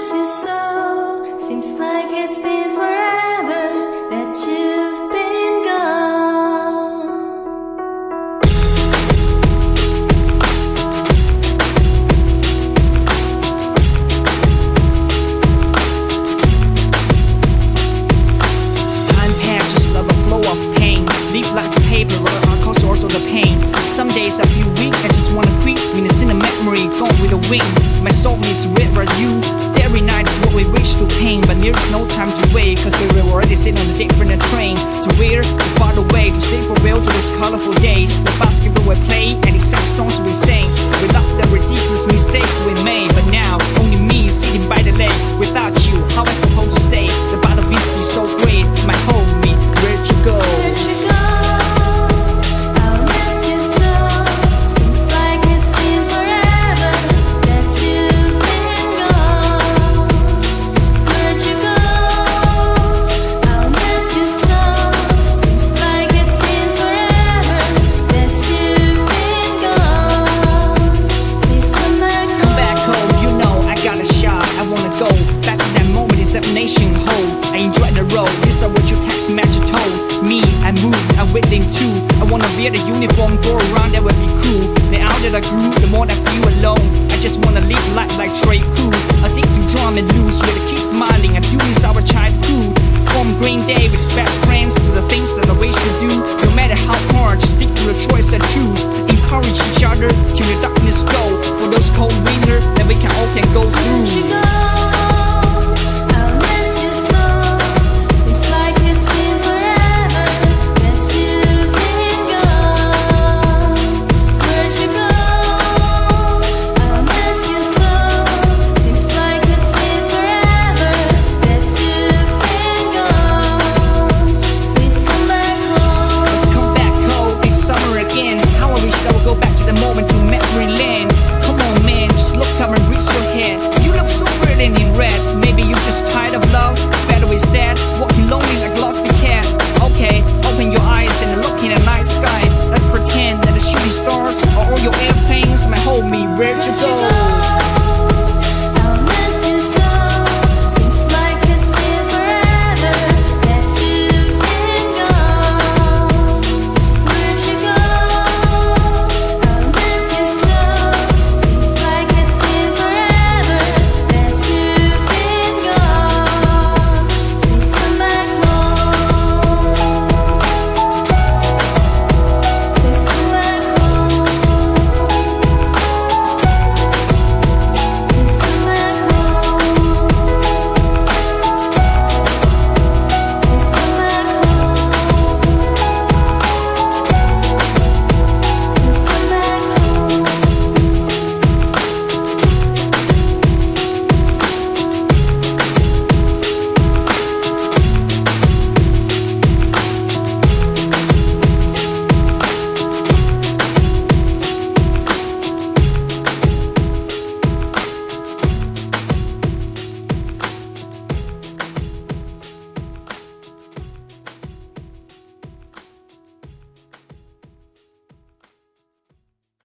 miss you so. Seems like it's been forever that you've been gone. Time passed just like a flow of pain. Leave like a paper where I cause also the pain. Some days I feel weak, I just wanna creep. When it's in a memory, gone with the wind. My soul needs red where you. Starry night is what we wish to paint. But there's no time to wait, cause we were already sitting on a different train. To where, to far away, to sing for real to those colorful days. The basketball we play, and exact songs we sing. We love the ridiculous mistakes we made. But now, only me sitting by the lake. Without you, how I supposed to say? The bottle of whiskey so great, my homie, where'd you go? Where'd you go? I'll miss you so. Seems like it's been forever that you've been gone. Where'd you go? I'll miss you so. Seems like it's been forever that you've been gone. Please come back home. Come back home, you know I got a shot. I wanna go back to that moment, examination hold. I enjoy the road, this is what your text message told me. I move, I'm waiting too. I wanna wear the uniform, go around, that would be cool. The out that I grew, the more I feel alone. I just wanna live life like Trey Cool. Addicted to drum and blues, with the kids smiling and doing our childhood. From Green Day with best friends to the things that I wish to do. No matter how hard, just stick to the choice I choose. Encourage each other till the darkness go. For those cold winter that we can all can go through.